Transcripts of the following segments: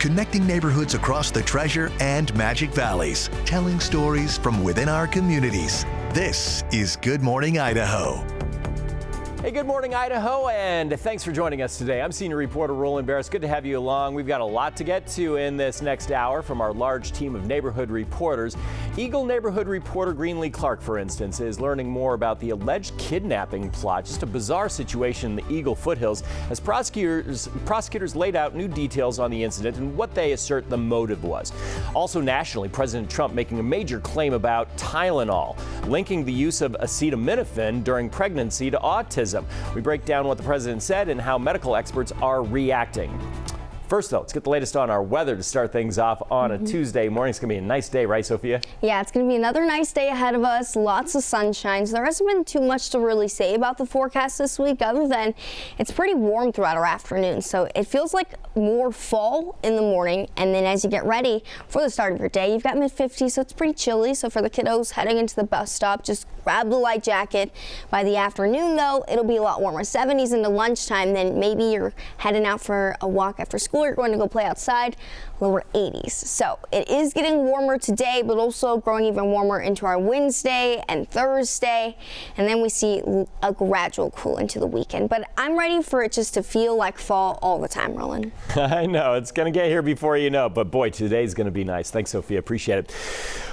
connecting neighborhoods across the Treasure and Magic Valleys, telling stories from within our communities. This is Good Morning Idaho. Hey, good morning, Idaho, and thanks for joining us today. I'm senior reporter Roland Barris. Good to have you along. We've got a lot to get to in this next hour from our large team of neighborhood reporters. Eagle neighborhood reporter Greenlee Clark, for instance, is learning more about the alleged kidnapping plot. Just a bizarre situation in the Eagle foothills as prosecutors laid out new details on the incident and what they assert the motive was. Also nationally, President Trump making a major claim about Tylenol, linking the use of acetaminophen during pregnancy to autism. We break down what the president said and how medical experts are reacting. First, though, let's get the latest on our weather to start things off on a Tuesday morning. It's going to be a nice day, right, Sophia? Yeah, it's going to be another nice day ahead of us. Lots of sunshine. So there hasn't been too much to really say about the forecast this week other than it's pretty warm throughout our afternoon. So it feels like more fall in the morning. And then as you get ready for the start of your day, you've got mid-50s, so it's pretty chilly. So for the kiddos heading into the bus stop, just grab the light jacket. By the afternoon, though, it'll be a lot warmer. 70s into lunchtime, then maybe you're heading out for a walk after school. You're going to go play outside, lower 80s. So it is getting warmer today, but also growing even warmer into our Wednesday and Thursday. And then we see a gradual cool into the weekend. But I'm ready for it just to feel like fall all the time, Roland. I know, it's going to get here before you know, but boy, today's going to be nice. Thanks, Sophia. Appreciate it.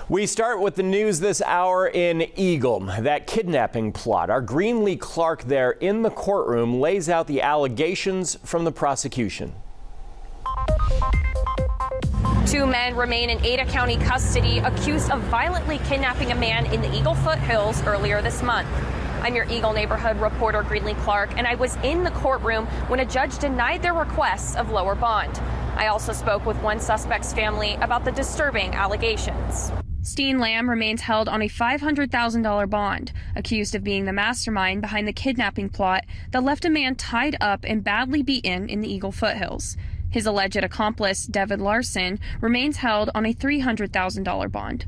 We start with the news this hour in Eagle, that kidnapping plot. Our Greenlee Clark there in the courtroom lays out the allegations from the prosecution. 2 men remain in Ada County custody, accused of violently kidnapping a man in the Eagle foothills earlier this month. I'm your Eagle neighborhood reporter, Greenlee Clark, and I was in the courtroom when a judge denied their requests of lower bond. I also spoke with one suspect's family about the disturbing allegations. Steen Lamb remains held on a $500,000 bond, accused of being the mastermind behind the kidnapping plot that left a man tied up and badly beaten in the Eagle foothills. His alleged accomplice, David Larson, remains held on a $300,000 bond.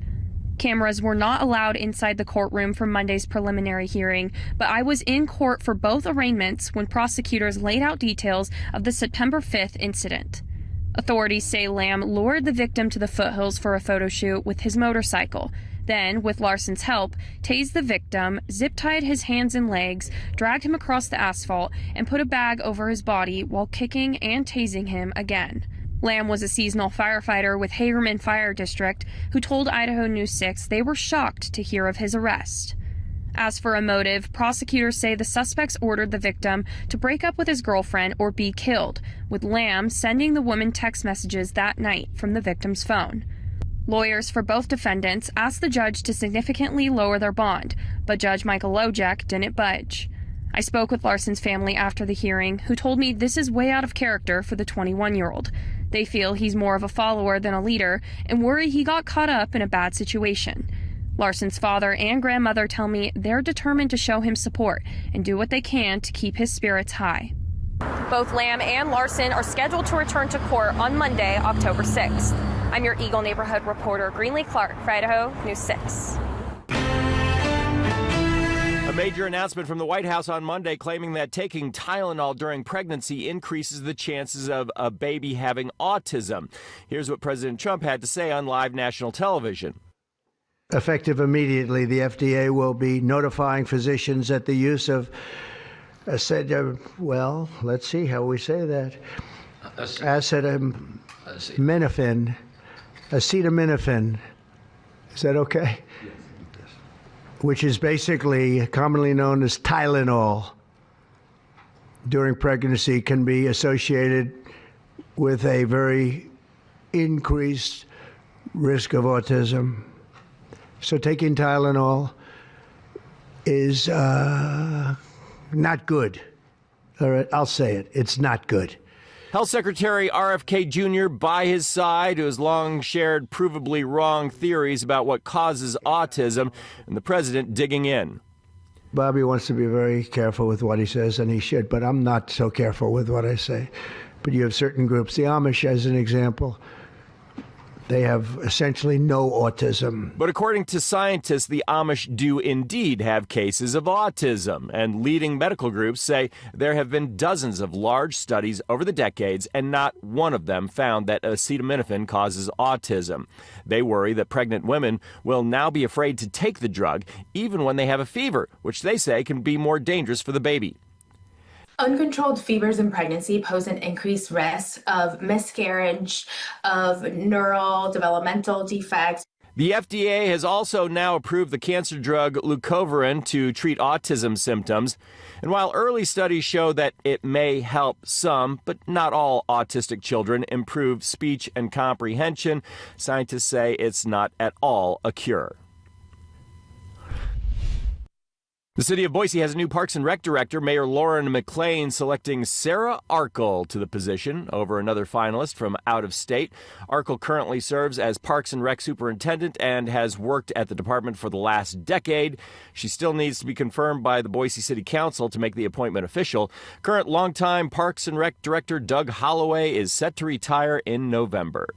Cameras were not allowed inside the courtroom for Monday's preliminary hearing, but I was in court for both arraignments when prosecutors laid out details of the September 5th incident. Authorities say Lamb lured the victim to the foothills for a photo shoot with his motorcycle. Then, with Larson's help, tased the victim, zip-tied his hands and legs, dragged him across the asphalt, and put a bag over his body while kicking and tasing him again. Lamb was a seasonal firefighter with Hagerman Fire District who told Idaho News 6 they were shocked to hear of his arrest. As for a motive, prosecutors say the suspects ordered the victim to break up with his girlfriend or be killed, with Lamb sending the woman text messages that night from the victim's phone. Lawyers for both defendants asked the judge to significantly lower their bond, but Judge Michael Lojek didn't budge. I spoke with Larson's family after the hearing, who told me this is way out of character for the 21-year-old. They feel he's more of a follower than a leader and worry he got caught up in a bad situation. Larson's father and grandmother tell me they're determined to show him support and do what they can to keep his spirits high. Both Lamb and Larson are scheduled to return to court on Monday, October 6th. I'm your Eagle neighborhood reporter, Greenlee Clark, for Idaho News 6. A major announcement from the White House on Monday claiming that taking Tylenol during pregnancy increases the chances of a baby having autism. Here's what President Trump had to say on live national television. Effective immediately, the FDA will be notifying physicians that the use of acetaminophen. Is that okay? Yes. Which is basically commonly known as Tylenol during pregnancy, can be associated with a very increased risk of autism. So taking Tylenol is not good. All right, I'll say it. It's not good. Health Secretary RFK Jr. by his side, who has long shared provably wrong theories about what causes autism, and the president digging in. Bobby wants to be very careful with what he says, and he should, but I'm not so careful with what I say. But you have certain groups, the Amish as an example, they have essentially no autism. But according to scientists, the Amish do indeed have cases of autism, and leading medical groups say there have been dozens of large studies over the decades, and not one of them found that acetaminophen causes autism. They worry that pregnant women will now be afraid to take the drug, even when they have a fever, which they say can be more dangerous for the baby. Uncontrolled fevers in pregnancy pose an increased risk of miscarriage, of neural developmental defects. The FDA has also now approved the cancer drug leucovorin to treat autism symptoms. And while early studies show that it may help some, but not all autistic children improve speech and comprehension, scientists say it's not at all a cure. The city of Boise has a new Parks and Rec director, Mayor Lauren McLean, selecting Sarah Arkle to the position over another finalist from out of state. Arkle currently serves as Parks and Rec superintendent and has worked at the department for the last decade. She still needs to be confirmed by the Boise City Council to make the appointment official. Current longtime Parks and Rec director Doug Holloway is set to retire in November.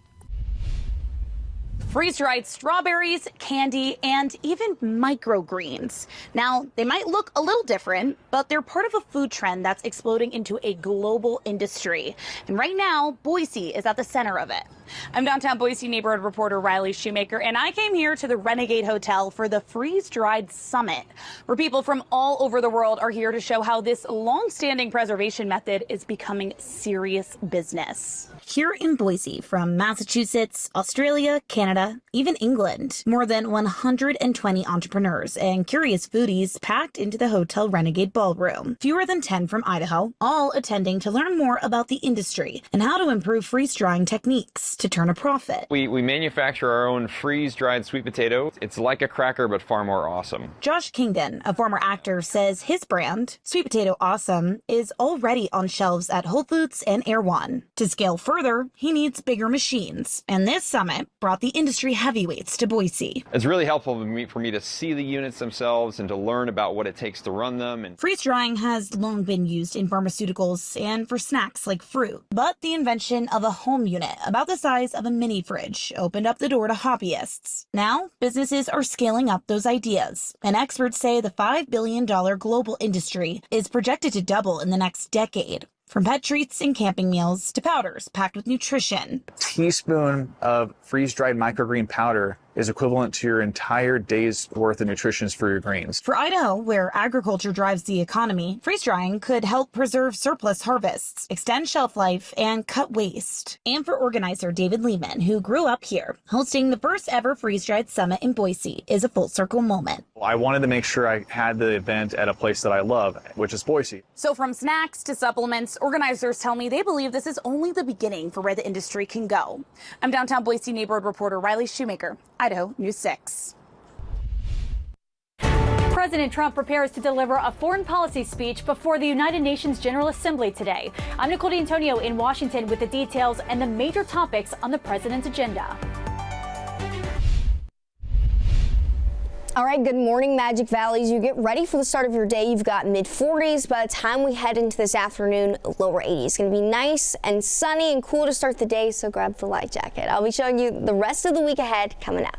Freeze-dried strawberries, candy, and even microgreens. Now, they might look a little different, but they're part of a food trend that's exploding into a global industry. And right now, Boise is at the center of it. I'm downtown Boise neighborhood reporter Riley Shoemaker, and I came here to the Renegade Hotel for the Freeze-Dried Summit, where people from all over the world are here to show how this long-standing preservation method is becoming serious business. Here in Boise, from Massachusetts, Australia, Canada, even England, more than 120 entrepreneurs and curious foodies packed into the Hotel Renegade Ballroom. Fewer than 10 from Idaho, all attending to learn more about the industry and how to improve freeze-drying techniques to turn a profit. We manufacture our own freeze-dried sweet potato. It's like a cracker, but far more awesome. Josh Kingdon, a former actor, says his brand, Sweet Potato Awesome, is already on shelves at Whole Foods and Air One. To scale further, he needs bigger machines, and this summit brought the industry heavyweights to Boise. It's really helpful for me to see the units themselves and to learn about what it takes to run them. And freeze-drying has long been used in pharmaceuticals and for snacks like fruit, but the invention of a home unit about the size of a mini fridge opened up the door to hobbyists. Now, businesses are scaling up those ideas, and experts say the $5 billion global industry is projected to double in the next decade. From pet treats and camping meals to powders packed with nutrition. A teaspoon of freeze-dried microgreen powder is equivalent to your entire day's worth of nutrition for your greens. For Idaho, where agriculture drives the economy, freeze-drying could help preserve surplus harvests, extend shelf life, and cut waste. And for organizer David Lehman, who grew up here, hosting the first ever freeze-dried summit in Boise is a full circle moment. I wanted to make sure I had the event at a place that I love, which is Boise. So from snacks to supplements, organizers tell me they believe this is only the beginning for where the industry can go. I'm downtown Boise neighborhood reporter Riley Shoemaker, Idaho News 6. President Trump prepares to deliver a foreign policy speech before the United Nations General Assembly today. I'm Nicole D'Antonio in Washington with the details and the major topics on the president's agenda. All right, good morning, Magic Valleys. You get ready for the start of your day. You've got mid-40s. By the time we head into this afternoon, lower 80s. It's going to be nice and sunny and cool to start the day, so grab the light jacket. I'll be showing you the rest of the week ahead coming up.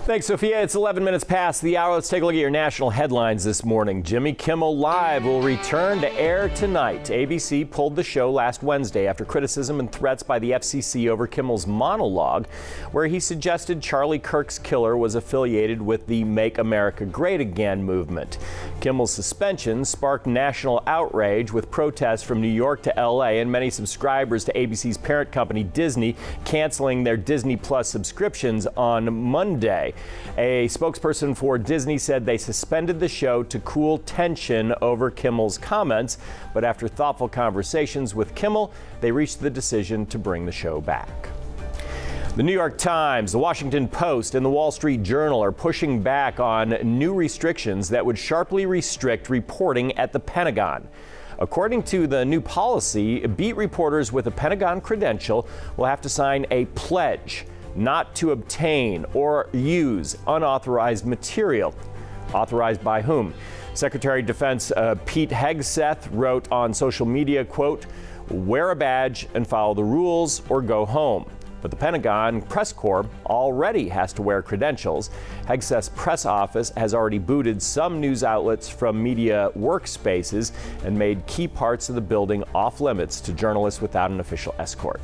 Thanks, Sophia. It's 11 minutes past the hour. Let's take a look at your national headlines this morning. Jimmy Kimmel Live will return to air tonight. ABC pulled the show last Wednesday after criticism and threats by the FCC over Kimmel's monologue, where he suggested Charlie Kirk's killer was affiliated with the Make America Great Again movement. Kimmel's suspension sparked national outrage, with protests from New York to LA and many subscribers to ABC's parent company Disney canceling their Disney Plus subscriptions on Monday. A spokesperson for Disney said they suspended the show to cool tension over Kimmel's comments, but after thoughtful conversations with Kimmel, they reached the decision to bring the show back. The New York Times, the Washington Post, and the Wall Street Journal are pushing back on new restrictions that would sharply restrict reporting at the Pentagon. According to the new policy, beat reporters with a Pentagon credential will have to sign a pledge not to obtain or use unauthorized material. Authorized by whom? Secretary of Defense Pete Hegseth wrote on social media, quote, wear a badge and follow the rules or go home. But the Pentagon press corps already has to wear credentials. Hegseth's press office has already booted some news outlets from media workspaces and made key parts of the building off limits to journalists without an official escort.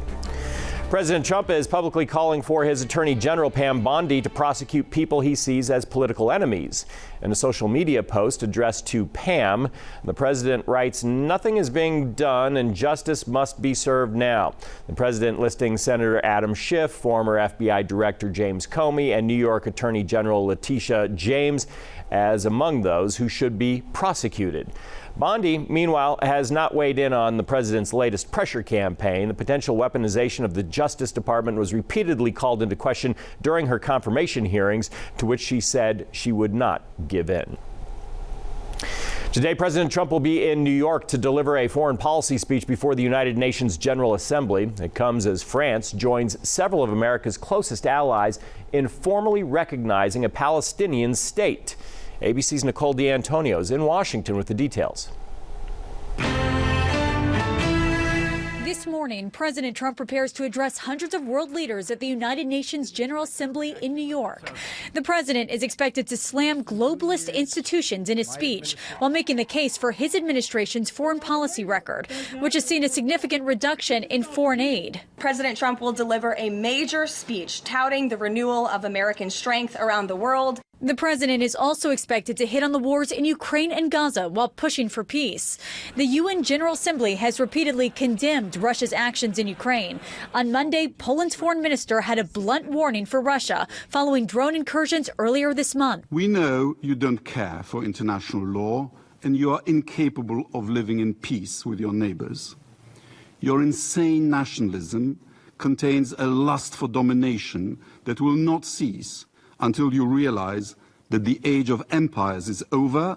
President Trump is publicly calling for his Attorney General Pam Bondi to prosecute people he sees as political enemies. In a social media post addressed to Pam, the president writes, "Nothing is being done and justice must be served now." The president listing Senator Adam Schiff, former FBI Director James Comey, and New York Attorney General Letitia James as among those who should be prosecuted. Bondi, meanwhile, has not weighed in on the president's latest pressure campaign. The potential weaponization of the Justice Department was repeatedly called into question during her confirmation hearings, to which she said she would not give in. Today, President Trump will be in New York to deliver a foreign policy speech before the United Nations General Assembly. It comes as France joins several of America's closest allies in formally recognizing a Palestinian state. ABC's Nicole D'Antonio is in Washington with the details. This morning, President Trump prepares to address hundreds of world leaders at the United Nations General Assembly in New York. The president is expected to slam globalist institutions in his speech while making the case for his administration's foreign policy record, which has seen a significant reduction in foreign aid. President Trump will deliver a major speech touting the renewal of American strength around the world. The president is also expected to hit on the wars in Ukraine and Gaza while pushing for peace. The UN General Assembly has repeatedly condemned Russia's actions in Ukraine. On Monday, Poland's foreign minister had a blunt warning for Russia following drone incursions earlier this month. We know you don't care for international law and you are incapable of living in peace with your neighbors. Your insane nationalism contains a lust for domination that will not cease until you realize that the age of empires is over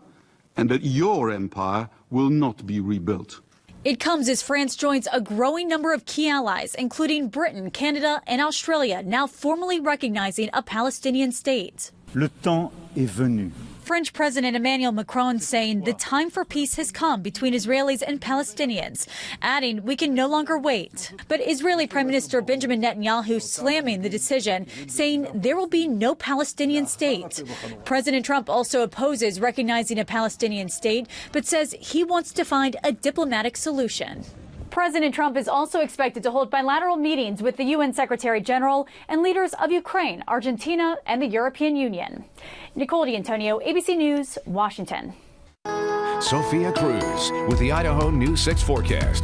and that your empire will not be rebuilt. It comes as France joins a growing number of key allies, including Britain, Canada, and Australia, now formally recognizing a Palestinian state. Le temps est venu. French President Emmanuel Macron saying the time for peace has come between Israelis and Palestinians, adding we can no longer wait. But Israeli Prime Minister Benjamin Netanyahu slamming the decision, saying there will be no Palestinian state. President Trump also opposes recognizing a Palestinian state, but says he wants to find a diplomatic solution. President Trump is also expected to hold bilateral meetings with the UN Secretary General and leaders of Ukraine, Argentina, and the European Union. Nicole D'Antonio, ABC News, Washington. Sophia Cruz with the Idaho News 6 forecast.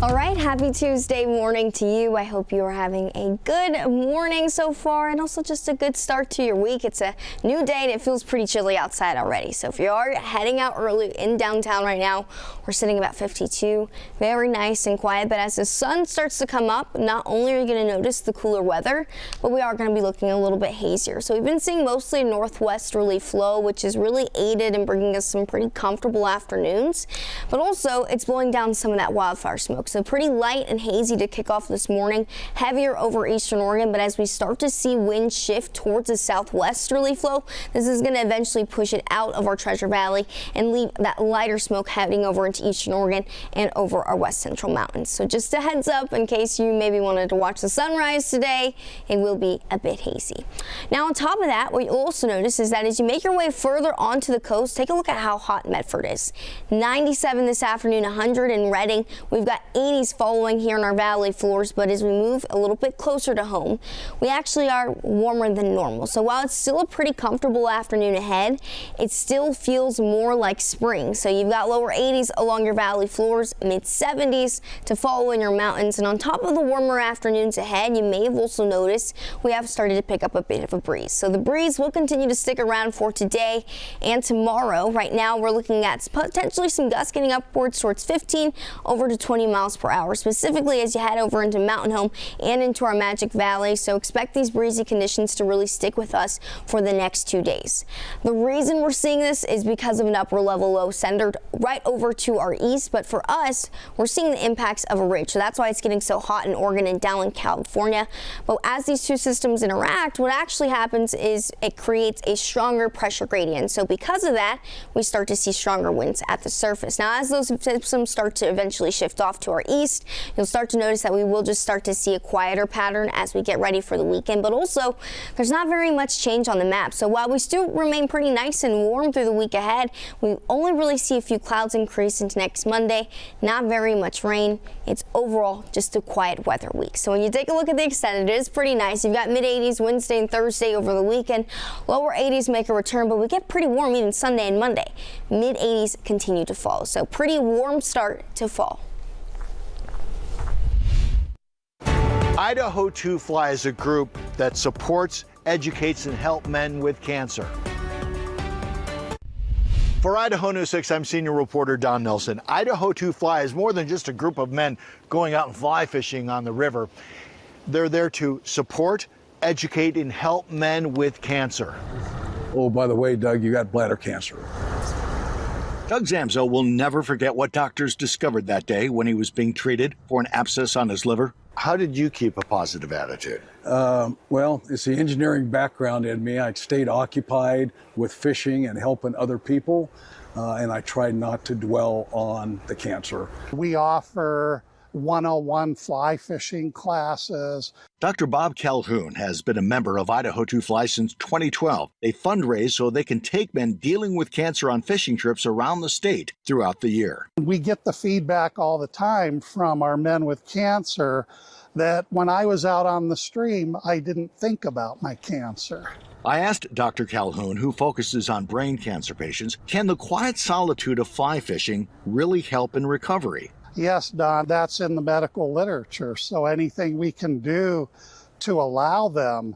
All right, happy Tuesday morning to you. I hope you are having a good morning so far and also just a good start to your week. It's a new day and it feels pretty chilly outside already. So if you are heading out early in downtown right now, we're sitting about 52. Very nice and quiet, but as the sun starts to come up, not only are you going to notice the cooler weather, but we are going to be looking a little bit hazier. So we've been seeing mostly northwesterly flow, which is really aided in bringing us some pretty comfortable afternoons. But also it's blowing down some of that wildfire smoke. So pretty light and hazy to kick off this morning, heavier over eastern Oregon, but as we start to see winds shift towards a southwesterly flow, this is going to eventually push it out of our Treasure Valley and leave that lighter smoke heading over into eastern Oregon and over our west central mountains. So just a heads up in case you maybe wanted to watch the sunrise today, it will be a bit hazy. Now on top of that, what you'll also notice is that as you make your way further onto the coast, take a look at how hot Medford is. 97 this afternoon, 100 in Redding. We've got 80s following here in our valley floors, but as we move a little bit closer to home, we actually are warmer than normal. So while it's still a pretty comfortable afternoon ahead, it still feels more like spring. So you've got lower 80s along your valley floors, mid 70s to follow in your mountains. And on top of the warmer afternoons ahead, you may have also noticed we have started to pick up a bit of a breeze. So the breeze will continue to stick around for today and tomorrow. Right now, we're looking at potentially some gusts getting upwards towards 15 over to 20 miles miles per hour, specifically as you head over into Mountain Home and into our Magic Valley. So expect these breezy conditions to really stick with us for the next 2 days. The reason we're seeing this is because of an upper level low centered right over to our east. But for us, we're seeing the impacts of a ridge. So that's why it's getting so hot in Oregon and down in California. But as these two systems interact, what actually happens is it creates a stronger pressure gradient. So because of that, we start to see stronger winds at the surface. Now, as those systems start to eventually shift off to our east, you'll start to notice that we will just start to see a quieter pattern as we get ready for the weekend. But also, there's not very much change on the map. So while we still remain pretty nice and warm through the week ahead, we only really see a few clouds increase into next Monday. Not very much rain. It's overall just a quiet weather week. So when you take a look at the extended, it is pretty nice. You've got mid-80s Wednesday and Thursday over the weekend. Lower 80s make a return, but we get pretty warm even Sunday and Monday. Mid-80s continue to fall. So pretty warm start to fall. Idaho 2 Fly is a group that supports, educates, and helps men with cancer. For Idaho News 6, I'm senior reporter Don Nelson. Idaho 2 Fly is more than just a group of men going out and fly fishing on the river. They're there to support, educate, and help men with cancer. Oh, by the way, Doug, you got bladder cancer. Doug Zamzo will never forget what doctors discovered that day when he was being treated for an abscess on his liver. How did you keep a positive attitude? Well, it's the engineering background in me. I stayed occupied with fishing and helping other people, and I tried not to dwell on the cancer. We offer 101 fly fishing classes. Dr. Bob Calhoun has been a member of Idaho 2 Fly since 2012. They fundraise so they can take men dealing with cancer on fishing trips around the state throughout the year. We get the feedback all the time from our men with cancer that when I was out on the stream, I didn't think about my cancer. I asked Dr. Calhoun, who focuses on brain cancer patients, can the quiet solitude of fly fishing really help in recovery? Yes, Don, that's in the medical literature. So anything we can do to allow them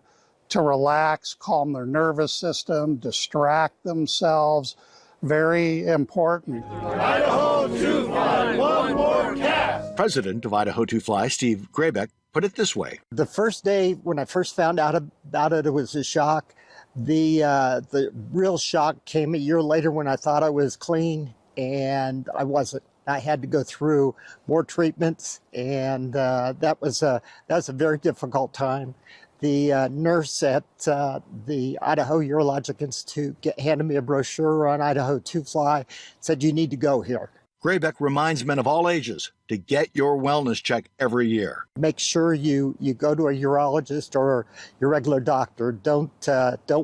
to relax, calm their nervous system, distract themselves, very important. Idaho 2 Fly, one more cast. President of Idaho 2 Fly, Steve Graybeck, put it this way. The first day when I first found out about it, it was a shock. The real shock came a year later when I thought I was clean, and I wasn't. I had to go through more treatments, and that was a very difficult time. The nurse at the Idaho Urologic Institute handed me a brochure on Idaho 2 Fly, said you need to go here. Graybeck reminds men of all ages to get your wellness check every year. Make sure you go to a urologist or your regular doctor. Don't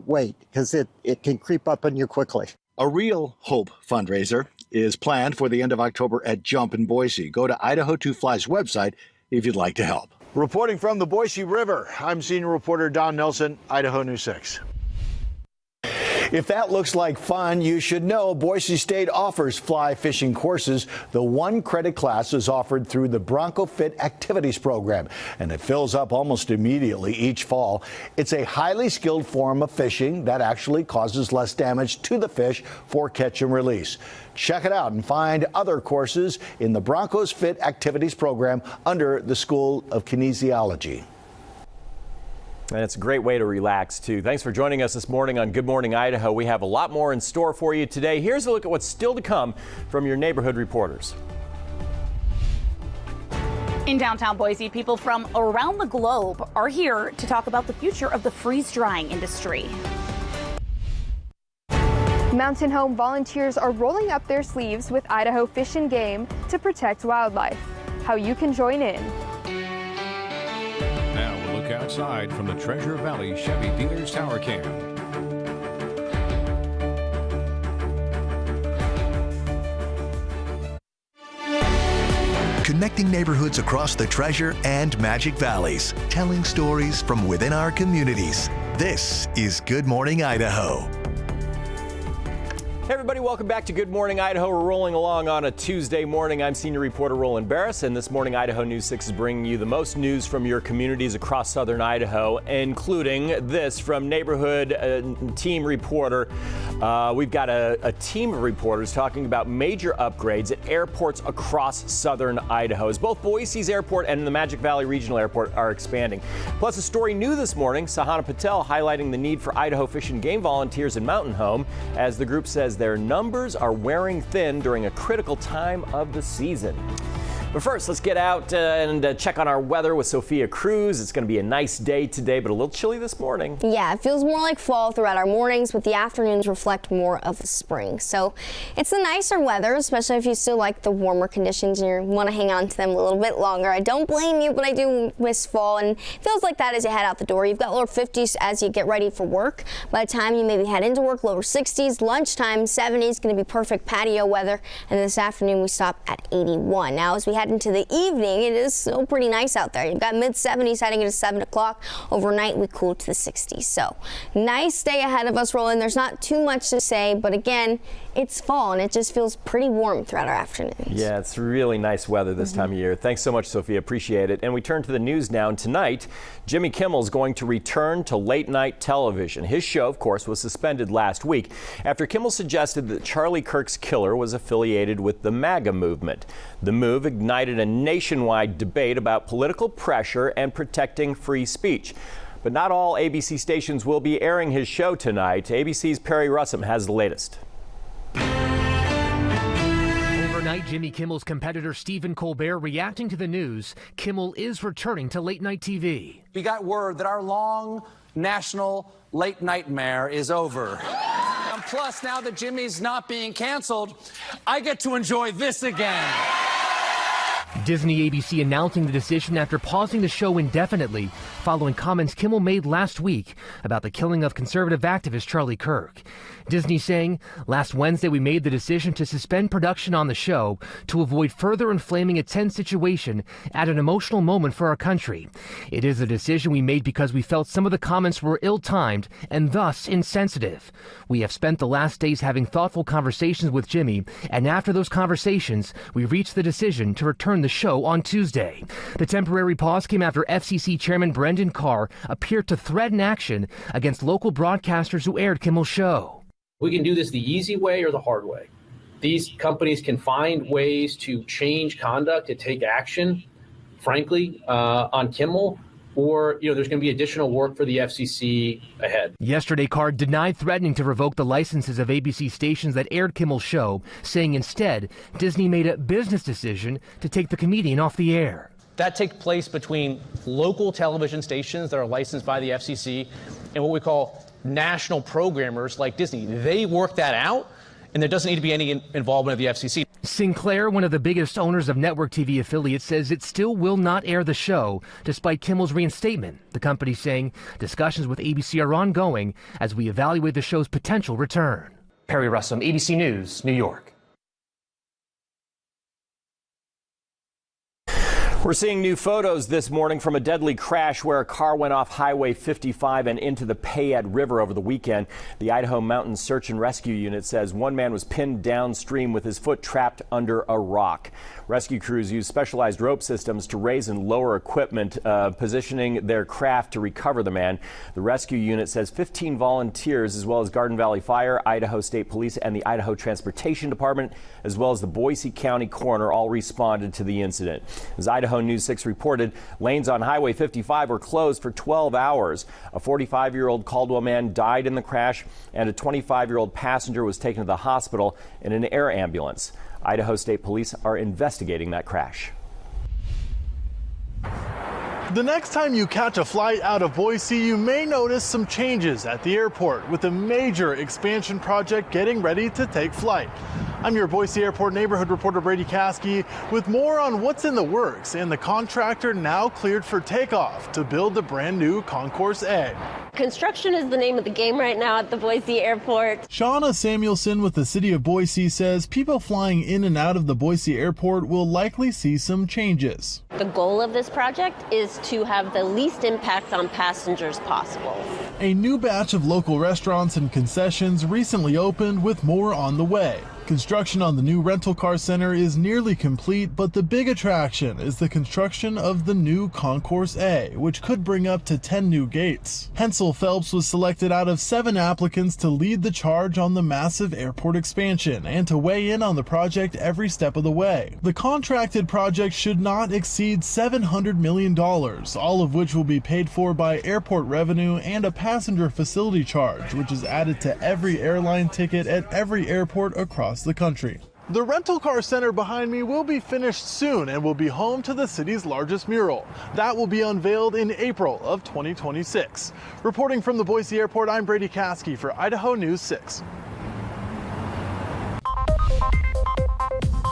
wait, because it can creep up on you quickly. A Real Hope fundraiser is planned for the end of October at Jump in Boise. Go to Idaho 2 Fly's website if you'd like to help. Reporting from the Boise River, I'm senior reporter Don Nelson, Idaho News 6. If that looks like fun, you should know Boise State offers fly fishing courses. The one credit class is offered through the Bronco Fit Activities program, and it fills up almost immediately each fall. It's a highly skilled form of fishing that actually causes less damage to the fish for catch and release. Check it out and find other courses in the Broncos Fit Activities program under the School of Kinesiology. And it's a great way to relax, too. Thanks for joining us this morning on Good Morning Idaho. We have a lot more in store for you today. Here's a look at what's still to come from your neighborhood reporters. In downtown Boise, people from around the globe are here to talk about the future of the freeze-drying industry. Mountain Home volunteers are rolling up their sleeves with Idaho Fish and Game to protect wildlife. How you can join in. Now we'll look outside from the Treasure Valley Chevy Dealers Tower Cam. Connecting neighborhoods across the Treasure and Magic Valleys, telling stories from within our communities. This is Good Morning Idaho. Hey everybody, welcome back to Good Morning Idaho. We're rolling along on a Tuesday morning. I'm senior reporter Roland Barris, and this morning Idaho News 6 is bringing you the most news from your communities across southern Idaho, including this from neighborhood team reporter We've got a team of reporters talking about major upgrades at airports across southern Idaho, as both Boise's airport and the Magic Valley Regional Airport are expanding. Plus, a story new this morning, Sahana Patel highlighting the need for Idaho Fish and Game volunteers in Mountain Home, as the group says their numbers are wearing thin during a critical time of the season. But first, let's get out and check on our weather with Sophia Cruz. It's going to be a nice day today, but a little chilly this morning. Yeah, it feels more like fall throughout our mornings, but the afternoons reflect more of the spring. So it's the nicer weather, especially if you still like the warmer conditions and you want to hang on to them a little bit longer. I don't blame you, but I do miss fall, and it feels like that as you head out the door. You've got lower 50s as you get ready for work. By the time you maybe head into work, lower 60s, lunchtime 70s, going to be perfect patio weather, and this afternoon we stop at 81. Now, as we head into the evening, it is still pretty nice out there. You've got mid-70s heading into 7 o'clock. Overnight, we cool to the 60s. So nice day ahead of us rolling. There's not too much to say, but again, it's fall and it just feels pretty warm throughout our afternoons. Yeah, it's really nice weather this time of year. Thanks so much, Sophia. Appreciate it. And we turn to the news now. And tonight, Jimmy Kimmel's going to return to late night television. His show, of course, was suspended last week after Kimmel suggested that Charlie Kirk's killer was affiliated with the MAGA movement. The move ignited a nationwide debate about political pressure and protecting free speech. But not all ABC stations will be airing his show tonight. ABC's Perry Russum has the latest. Overnight, Jimmy Kimmel's competitor Stephen Colbert reacting to the news. Kimmel is returning to late night TV. We got word that our long national late nightmare is over. And plus, now that Jimmy's not being canceled, I get to enjoy this again. Disney ABC announcing the decision after pausing the show indefinitely following comments Kimmel made last week about the killing of conservative activist Charlie Kirk. Disney saying, last Wednesday we made the decision to suspend production on the show to avoid further inflaming a tense situation at an emotional moment for our country. It is a decision we made because we felt some of the comments were ill-timed and thus insensitive. We have spent the last days having thoughtful conversations with Jimmy, and after those conversations, we reached the decision to return the show on Tuesday. The temporary pause came after FCC Chairman Brendan Carr appeared to threaten action against local broadcasters who aired Kimmel's show. We can do this the easy way or the hard way. These companies can find ways to change conduct, to take action, frankly, on Kimmel, or there's going to be additional work for the FCC ahead. Yesterday, Carr denied threatening to revoke the licenses of ABC stations that aired Kimmel's show, saying instead Disney made a business decision to take the comedian off the air. That takes place between local television stations that are licensed by the FCC and what we call national programmers like Disney. They work that out, and there doesn't need to be any involvement of the FCC. Sinclair, one of the biggest owners of network TV affiliates, says it still will not air the show despite Kimmel's reinstatement. The company saying discussions with ABC are ongoing as we evaluate the show's potential return. Perry Russum, ABC News, New York. We're seeing new photos this morning from a deadly crash where a car went off Highway 55 and into the Payette River over the weekend. The Idaho Mountain Search and Rescue Unit says one man was pinned downstream with his foot trapped under a rock. Rescue crews use specialized rope systems to raise and lower equipment, positioning their craft to recover the man. The rescue unit says 15 volunteers, as well as Garden Valley Fire, Idaho State Police, and the Idaho Transportation Department, as well as the Boise County Coroner, all responded to the incident. As Idaho News 6 reported, lanes on Highway 55 were closed for 12 hours. A 45-year-old Caldwell man died in the crash, and a 25-year-old passenger was taken to the hospital in an air ambulance. Idaho State Police are investigating that crash. The next time you catch a flight out of Boise, you may notice some changes at the airport with a major expansion project getting ready to take flight. I'm your Boise Airport neighborhood reporter Brady Caskey with more on what's in the works and the contractor now cleared for takeoff to build the brand new Concourse A. Construction is the name of the game right now at the Boise Airport. Shauna Samuelson with the city of Boise says people flying in and out of the Boise Airport will likely see some changes. The goal of this project is to have the least impact on passengers possible. A new batch of local restaurants and concessions recently opened with more on the way. Construction on the new rental car center is nearly complete, but the big attraction is the construction of the new Concourse A, which could bring up to 10 new gates. Hensel Phelps was selected out of 7 applicants to lead the charge on the massive airport expansion and to weigh in on the project every step of the way. The contracted project should not exceed $700 million, all of which will be paid for by airport revenue and a passenger facility charge, which is added to every airline ticket at every airport across the country. The rental car center behind me will be finished soon and will be home to the city's largest mural. That will be unveiled in April of 2026. Reporting from the Boise Airport, I'm Brady Caskey for Idaho News 6.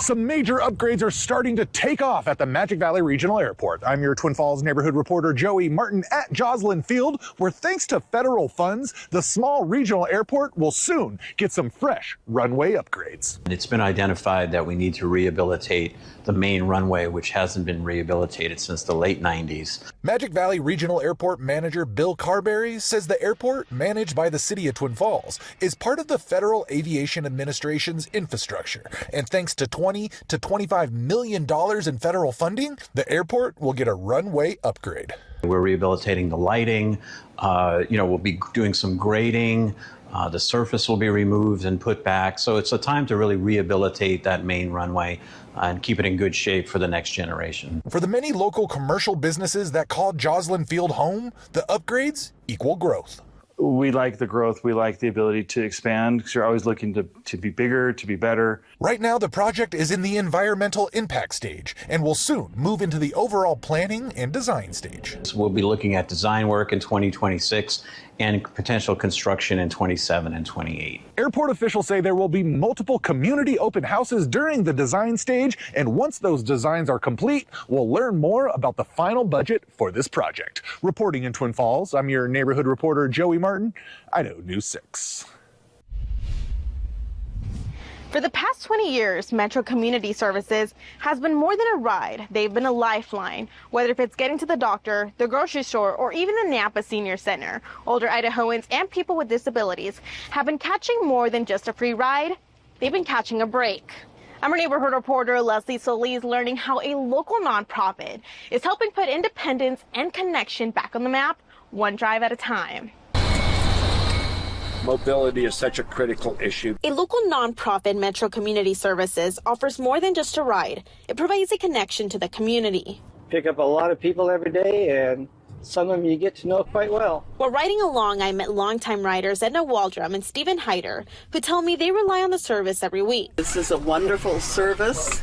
Some major upgrades are starting to take off at the Magic Valley Regional Airport. I'm your Twin Falls neighborhood reporter Joey Martin at Joslyn Field, where thanks to federal funds, the small regional airport will soon get some fresh runway upgrades. It's been identified that we need to rehabilitate the main runway, which hasn't been rehabilitated since the late 90s. Magic Valley Regional Airport Manager Bill Carberry says the airport, managed by the city of Twin Falls, is part of the Federal Aviation Administration's infrastructure, and thanks to $20 to $25 million in federal funding, the airport will get a runway upgrade. We're rehabilitating the lighting, we'll be doing some grading, the surface will be removed and put back. So it's a time to really rehabilitate that main runway and keep it in good shape for the next generation. For the many local commercial businesses that call Joslyn Field home, the upgrades equal growth. We like the growth. We like the ability to expand because you're always looking to be bigger, to be better. Right now, the project is in the environmental impact stage and will soon move into the overall planning and design stage. So we'll be looking at design work in 2026 and potential construction in 27 and 28. Airport officials say there will be multiple community open houses during the design stage, and once those designs are complete, we'll learn more about the final budget for this project. Reporting in Twin Falls, I'm your neighborhood reporter Joey Martin, Idaho News 6. For the past 20 years, Metro Community Services has been more than a ride. They've been a lifeline, whether if it's getting to the doctor, the grocery store, or even the Napa Senior Center. Older Idahoans and people with disabilities have been catching more than just a free ride. They've been catching a break. I'm our neighborhood reporter Leslie Solis, learning how a local nonprofit is helping put independence and connection back on the map, one drive at a time. Mobility is such a critical issue. A local nonprofit, Metro Community Services, offers more than just a ride. It provides a connection to the community. Pick up a lot of people every day, and some of them you get to know quite well. While riding along, I met longtime riders Edna Waldrum and Stephen Hyder, who tell me they rely on the service every week. This is a wonderful service.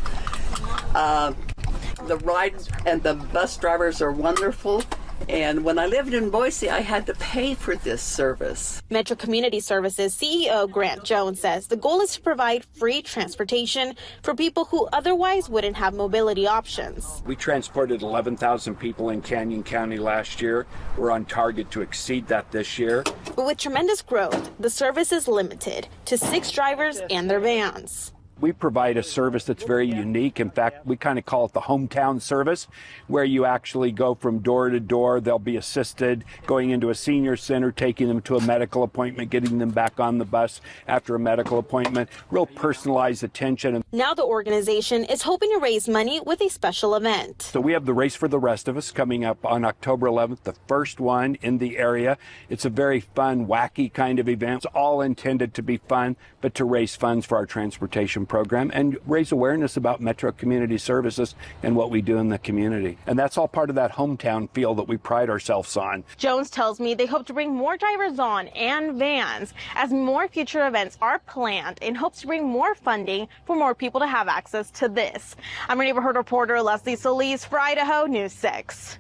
The rides and the bus drivers are wonderful. And when I lived in Boise, I had to pay for this service. Metro Community Services CEO Grant Jones says the goal is to provide free transportation for people who otherwise wouldn't have mobility options. We transported 11,000 people in Canyon County last year. We're on target to exceed that this year. But with tremendous growth, the service is limited to 6 drivers and their vans. We provide a service that's very unique. In fact, we kind of call it the hometown service, where you actually go from door to door. They'll be assisted going into a senior center, taking them to a medical appointment, getting them back on the bus after a medical appointment. Real personalized attention. Now the organization is hoping to raise money with a special event. So we have the Race for the Rest of Us coming up on October 11th, the first one in the area. It's a very fun, wacky kind of event. It's all intended to be fun, but to raise funds for our transportation program and raise awareness about Metro Community Services and what we do in the community. And that's all part of that hometown feel that we pride ourselves on. Jones tells me they hope to bring more drivers on and vans as more future events are planned in hopes to bring more funding for more people to have access to this. I'm your neighborhood reporter Leslie Solis for Idaho News 6.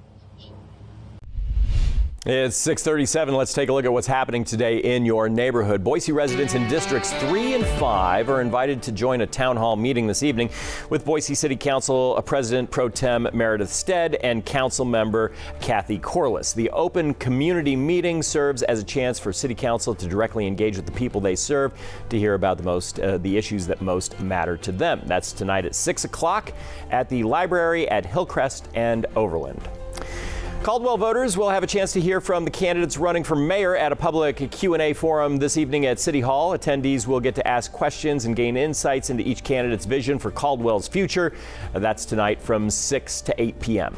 It's 6:37. Let's take a look at what's happening today in your neighborhood. Boise residents in districts 3 and 5 are invited to join a town hall meeting this evening with Boise City Council President Pro Tem Meredith Stead and Council Member Kathy Corliss. The open community meeting serves as a chance for City Council to directly engage with the people they serve to hear about the issues that most matter to them. That's tonight at 6 o'clock at the library at Hillcrest and Overland. Caldwell voters will have a chance to hear from the candidates running for mayor at a public Q&A forum this evening at City Hall. Attendees will get to ask questions and gain insights into each candidate's vision for Caldwell's future. That's tonight from 6 to 8 p.m.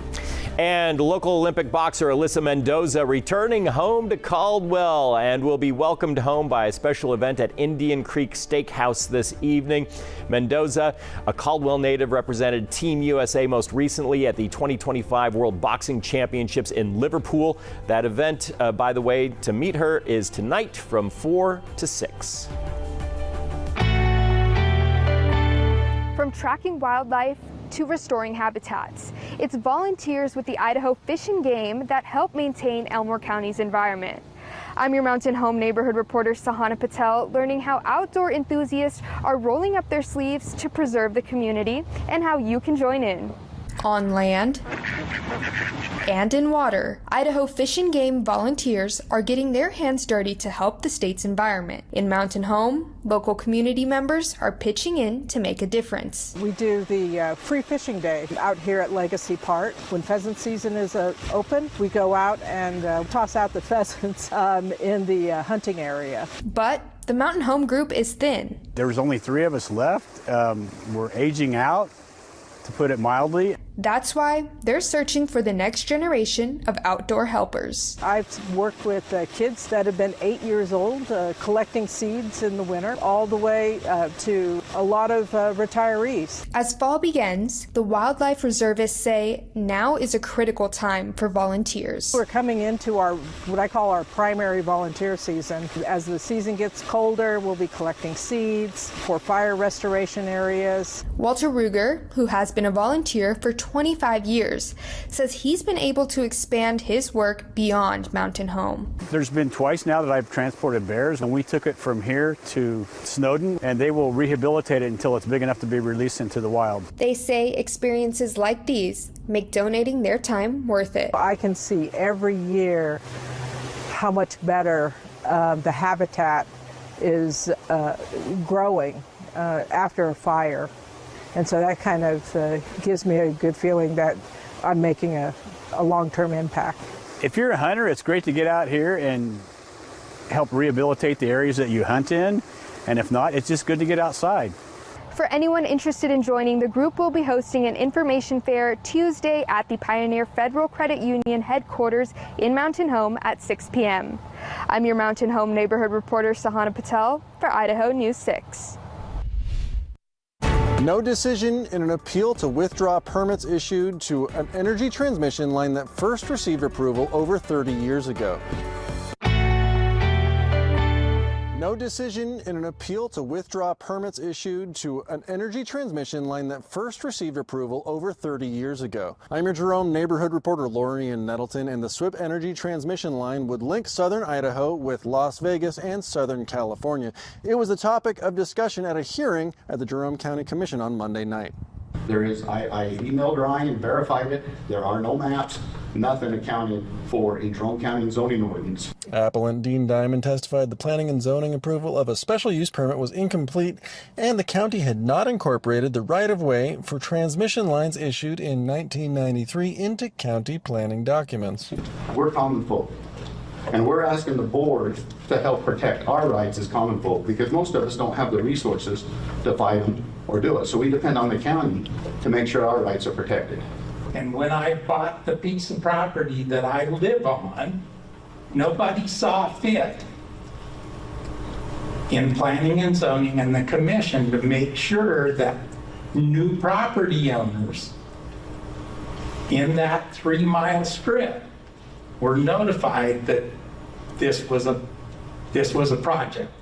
And local Olympic boxer Alyssa Mendoza returning home to Caldwell and will be welcomed home by a special event at Indian Creek Steakhouse this evening. Mendoza, a Caldwell native, represented Team USA most recently at the 2025 World Boxing Championships in Liverpool. That event, by the way, to meet her is tonight from 4 to 6. From tracking wildlife to restoring habitats, it's volunteers with the Idaho Fish and Game that help maintain Elmore County's environment. I'm your Mountain Home neighborhood reporter Sahana Patel, learning how outdoor enthusiasts are rolling up their sleeves to preserve the community and how you can join in. On land and in water, Idaho Fish and Game volunteers are getting their hands dirty to help the state's environment. In Mountain Home, local community members are pitching in to make a difference. We do the free fishing day out here at Legacy Park. When pheasant season is open, we go out and toss out the pheasants in the hunting area. But the Mountain Home group is thin. There was only 3 of us left. We're aging out, to put it mildly. That's why they're searching for the next generation of outdoor helpers. I've worked with kids that have been 8 years old, collecting seeds in the winter, all the way to a lot of retirees. As fall begins, the wildlife reservists say now is a critical time for volunteers. We're coming into what I call our primary volunteer season. As the season gets colder, we'll be collecting seeds for fire restoration areas. Walter Ruger, who has been a volunteer for 25 years, says he's been able to expand his work beyond Mountain Home. There's been twice now that I've transported bears, and we took it from here to Snowden, and they will rehabilitate it until it's big enough to be released into the wild. They say experiences like these make donating their time worth it. I can see every year how much better the habitat is growing after a fire. And so that kind of gives me a good feeling that I'm making a long-term impact. If you're a hunter, it's great to get out here and help rehabilitate the areas that you hunt in. And if not, it's just good to get outside. For anyone interested in joining, the group will be hosting an information fair Tuesday at the Pioneer Federal Credit Union headquarters in Mountain Home at 6 p.m. I'm your Mountain Home neighborhood reporter Sahana Patel for Idaho News 6. No decision in an appeal to withdraw permits issued to an energy transmission line that first received approval over 30 years ago. No decision in an appeal to withdraw permits issued to an energy transmission line that first received approval over 30 years ago. I'm your Jerome neighborhood reporter Lorian Nettleton, and the SWIP energy transmission line would link southern Idaho with Las Vegas and southern California. It was the topic of discussion at a hearing at the Jerome County Commission on Monday night. There is, I emailed Ryan and verified it. There are no maps, nothing accounted for in Jerome County zoning ordinance. Appellant Dean Diamond testified the planning and zoning approval of a special use permit was incomplete and the county had not incorporated the right-of-way for transmission lines issued in 1993 into county planning documents. We're common folk, and we're asking the board to help protect our rights as common folk because most of us don't have the resources to fight them or do it. So we depend on the county to make sure our rights are protected. And when I bought the piece of property that I live on, nobody saw fit in planning and zoning and the commission to make sure that new property owners in that 3-mile strip were notified that this was a project.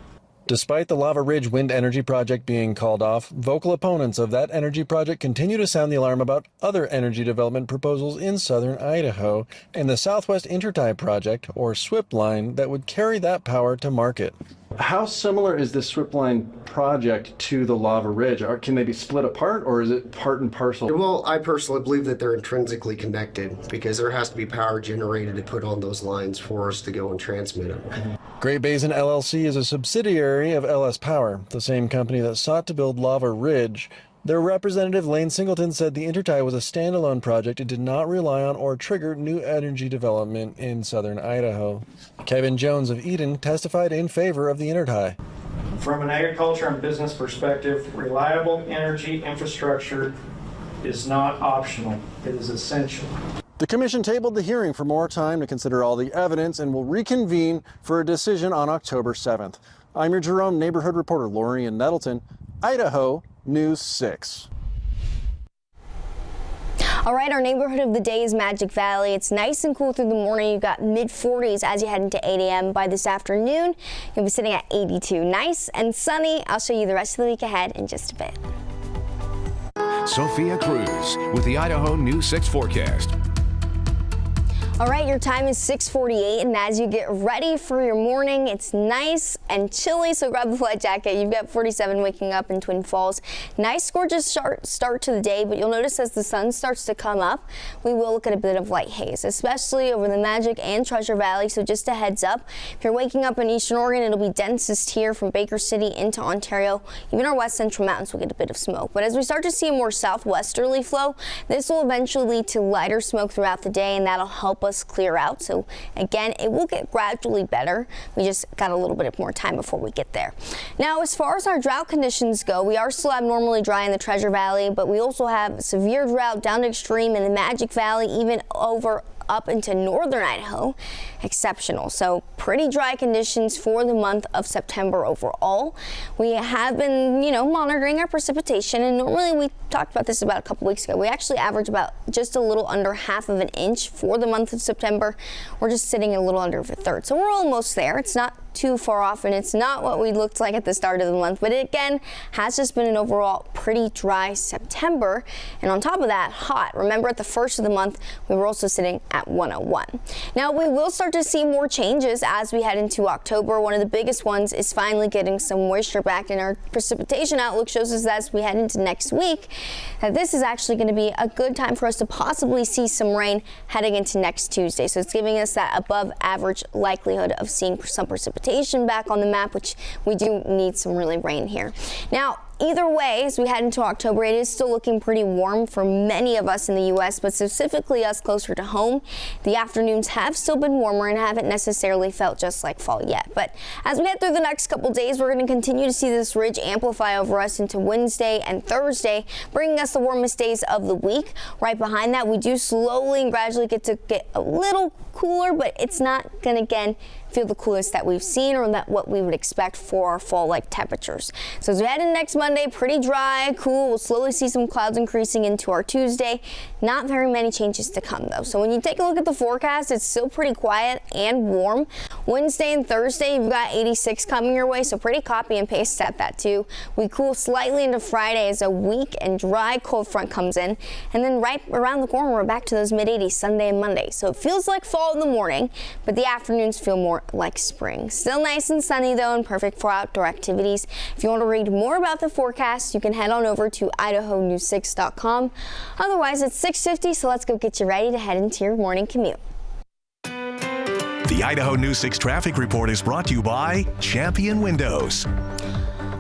Despite the Lava Ridge wind energy project being called off, vocal opponents of that energy project continue to sound the alarm about other energy development proposals in southern Idaho and the Southwest Intertie project, or SWIP line, that would carry that power to market. How similar is this SWIP line project to the Lava Ridge? Can they be split apart, or is it part and parcel? Well, I personally believe that they're intrinsically connected because there has to be power generated to put on those lines for us to go and transmit them. Great Basin LLC is a subsidiary of LS Power, the same company that sought to build Lava Ridge, Their representative Lane Singleton said the intertie was a standalone project and did not rely on or trigger new energy development in southern Idaho. Kevin Jones of Eden testified in favor of the intertie. From an agriculture and business perspective, reliable energy infrastructure is not optional, it is essential. The commission tabled the hearing for more time to consider all the evidence and will reconvene for a decision on October 7th. I'm your Jerome neighborhood reporter Lori in Nettleton, Idaho News 6. All right, our neighborhood of the day is Magic Valley. It's nice and cool through the morning. You've got mid-40s as you head into 8 a.m. By this afternoon, you'll be sitting at 82. Nice and sunny. I'll show you the rest of the week ahead in just a bit. Sophia Cruz with the Idaho News 6 forecast. All right, your time is 6:48, and as you get ready for your morning, it's nice and chilly, so grab the light jacket. You've got 47 waking up in Twin Falls. Nice, gorgeous start to the day, but you'll notice as the sun starts to come up, we will look at a bit of light haze, especially over the Magic and Treasure Valley, so just a heads up. If you're waking up in Eastern Oregon, it'll be densest here from Baker City into Ontario. Even our west central mountains will get a bit of smoke, but as we start to see a more southwesterly flow, this will eventually lead to lighter smoke throughout the day, and that'll help us clear out. So again, it will get gradually better. We just got a little bit more time before we get there. Now, as far as our drought conditions go, we are still abnormally dry in the Treasure Valley, but we also have severe drought down to extreme in the Magic Valley, even over up into northern Idaho. Exceptional. So pretty dry conditions for the month of September overall. We have been, monitoring our precipitation, and normally we talked about this about a couple weeks ago. We actually average about just a little under half of an inch for the month of September. We're just sitting a little under a third. So we're almost there. It's not too far off, and it's not what we looked like at the start of the month, but it again has just been an overall pretty dry September, and on top of that, hot. Remember, at the first of the month we were also sitting at 101. Now we will start to see more changes as we head into October. One of the biggest ones is finally getting some moisture back, and our precipitation outlook shows us that as we head into next week that this is actually going to be a good time for us to possibly see some rain heading into next Tuesday. So it's giving us that above average likelihood of seeing some precipitation back on the map, which we do need some really rain here. Now, either way, as we head into October, it is still looking pretty warm for many of us in the U.S., but specifically us closer to home. The afternoons have still been warmer and haven't necessarily felt just like fall yet. But as we get through the next couple days, we're going to continue to see this ridge amplify over us into Wednesday and Thursday, bringing us the warmest days of the week. Right behind that, we do slowly and gradually get a little cooler, but it's not going to, again, feel the coolest that we've seen or that what we would expect for our fall-like temperatures. So as we head into next Monday, pretty dry, cool. We'll slowly see some clouds increasing into our Tuesday. Not very many changes to come, though. So when you take a look at the forecast, it's still pretty quiet and warm. Wednesday and Thursday, you've got 86 coming your way, so pretty copy and paste at that, too. We cool slightly into Friday as a weak and dry cold front comes in, and then right around the corner, we're back to those mid-80s Sunday and Monday. So it feels like fall in the morning, but the afternoons feel more like spring. Still nice and sunny, though, and perfect for outdoor activities. If you want to read more about the forecast, you can head on over to idahonews6.com. Otherwise, it's 6:50, so let's go get you ready to head into your morning commute. The Idaho News 6 traffic report is brought to you by Champion Windows.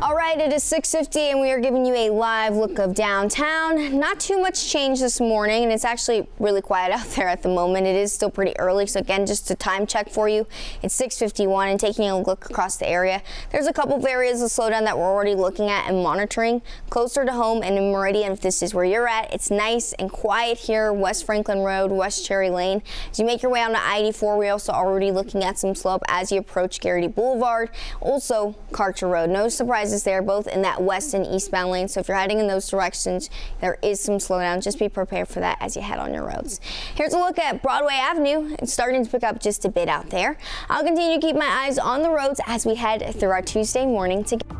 All right, it is 6:50 and we are giving you a live look of downtown. Not too much change this morning, and it's actually really quiet out there at the moment. It is still pretty early, so again, just a time check for you. It's 6:51 and taking a look across the area. There's a couple of areas of slowdown that we're already looking at and monitoring. Closer to home and in Meridian, if this is where you're at, it's nice and quiet here. West Franklin Road, West Cherry Lane. As you make your way onto I-84, we're also already looking at some slope as you approach Garrity Boulevard. Also, Karcher Road. No surprises there, both in that west and eastbound lane. So if you're heading in those directions, there is some slowdown. Just be prepared for that as you head on your roads. Here's a look at Broadway Avenue. It's starting to pick up just a bit out there. I'll continue to keep my eyes on the roads as we head through our Tuesday morning together.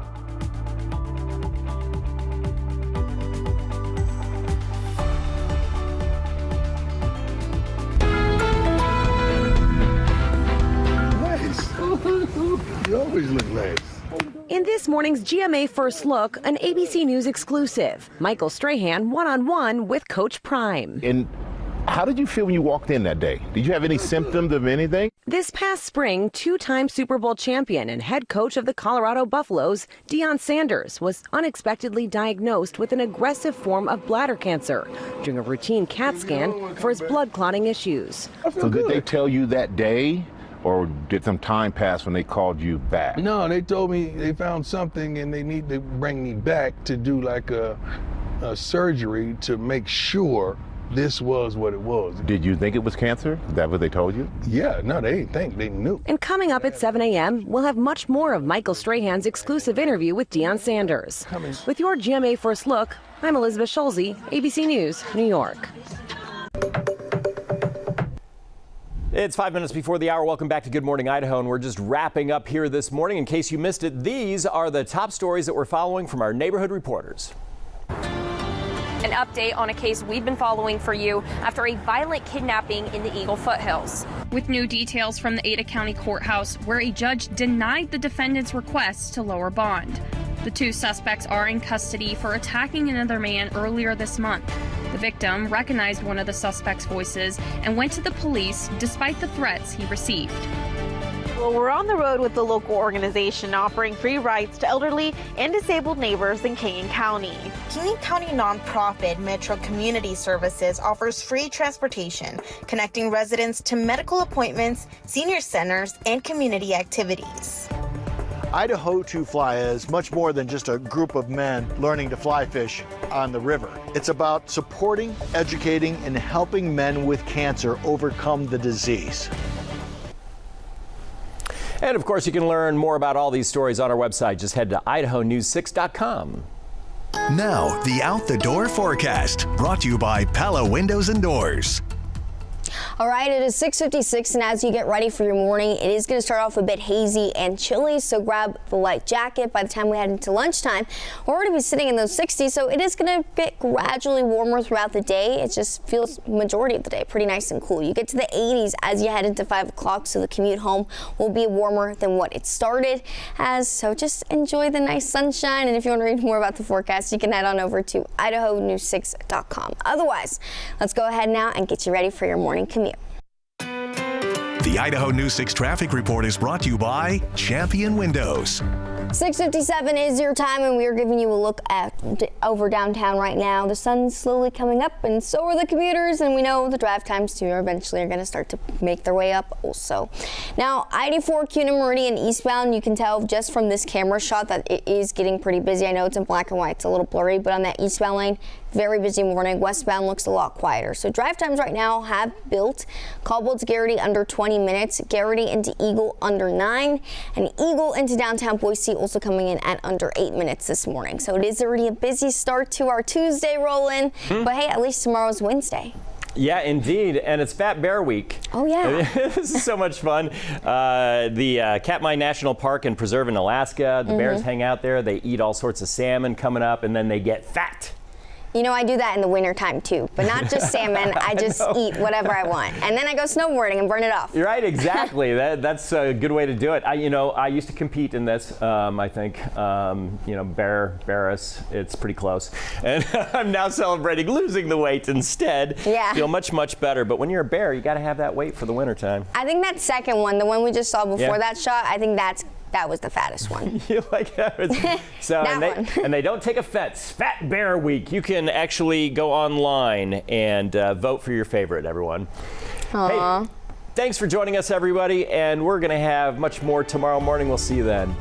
Nice. You always look nice. In this morning's GMA First Look, an ABC News exclusive. Michael Strahan one-on-one with Coach Prime. And how did you feel when you walked in that day? Did you have any symptoms of anything? This past spring, two-time Super Bowl champion and head coach of the Colorado Buffaloes, Deion Sanders, was unexpectedly diagnosed with an aggressive form of bladder cancer during a routine CAT scan for his blood clotting issues. So did they tell you that day, or did some time pass when they called you back? No, they told me they found something and they need to bring me back to do like a surgery to make sure this was what it was. Did you think it was cancer? Is that what they told you? Yeah, no, they didn't think, they knew. And coming up at 7 a.m., we'll have much more of Michael Strahan's exclusive interview with Deion Sanders. With your GMA First Look, I'm Elizabeth Schulze, ABC News, New York. It's 5 minutes before the hour. Welcome back to Good Morning Idaho, and we're just wrapping up here this morning. In case you missed it, these are the top stories that we're following from our neighborhood reporters. An update on a case we've been following for you after a violent kidnapping in the Eagle Foothills. With new details from the Ada County Courthouse, where a judge denied the defendant's request to lower bond. The two suspects are in custody for attacking another man earlier this month. The victim recognized one of the suspect's voices and went to the police despite the threats he received. Well, we're on the road with the local organization offering free rides to elderly and disabled neighbors in Kane County. Kane County nonprofit Metro Community Services offers free transportation, connecting residents to medical appointments, senior centers, and community activities. Idaho to Fly is much more than just a group of men learning to fly fish on the river. It's about supporting, educating, and helping men with cancer overcome the disease. And of course, you can learn more about all these stories on our website. Just head to idahonews6.com. Now, the Out the Door forecast, brought to you by Pella Windows and Doors. All right, it is 6:56, and as you get ready for your morning, it is going to start off a bit hazy and chilly, so grab the light jacket. By the time we head into lunchtime, we're going to be sitting in those 60s, so it is going to get gradually warmer throughout the day. It just feels majority of the day pretty nice and cool. You get to the 80s as you head into 5 o'clock, so the commute home will be warmer than what it started as, so just enjoy the nice sunshine. And if you want to read more about the forecast, you can head on over to idahonews6.com. Otherwise, let's go ahead now and get you ready for your morning commute. The Idaho News 6 traffic report is brought to you by Champion Windows. 6:57 is your time, and we are giving you a look at over downtown right now. The sun's slowly coming up, and so are the commuters, and we know the drive times too are eventually going to start to make their way up also. Now, I-84 Cuna Meridian eastbound, you can tell just from this camera shot that it is getting pretty busy. I know it's in black and white, it's a little blurry, but on that eastbound lane, very busy morning. Westbound looks a lot quieter. So drive times right now have built. Caldwell to Garrity under 20 minutes. Garrity into Eagle under 9. And Eagle into downtown Boise also coming in at under 8 minutes this morning. So it is already a busy start to our Tuesday roll-in. But hey, at least tomorrow's Wednesday. Yeah, indeed. And it's Fat Bear Week. Oh, yeah. This is so much fun. The Katmai National Park and Preserve in Alaska. The bears hang out there. They eat all sorts of salmon coming up, and then they get fat. You know, I do that in the winter time too, but not just salmon. I just eat whatever I want, and then I go snowboarding and burn it off. You're right, exactly. That's a good way to do it. I used to compete in this. I think Barris. It's pretty close, and I'm now celebrating losing the weight instead. Yeah. Feel much better. But when you're a bear, you got to have that weight for the winter time. I think that second one, the one we just saw before that shot, I think that was the fattest one. You like that? So and they don't take offense. Fat Bear Week. You can actually go online and vote for your favorite, everyone. Aww. Hey, thanks for joining us, everybody, and we're going to have much more tomorrow morning. We'll see you then.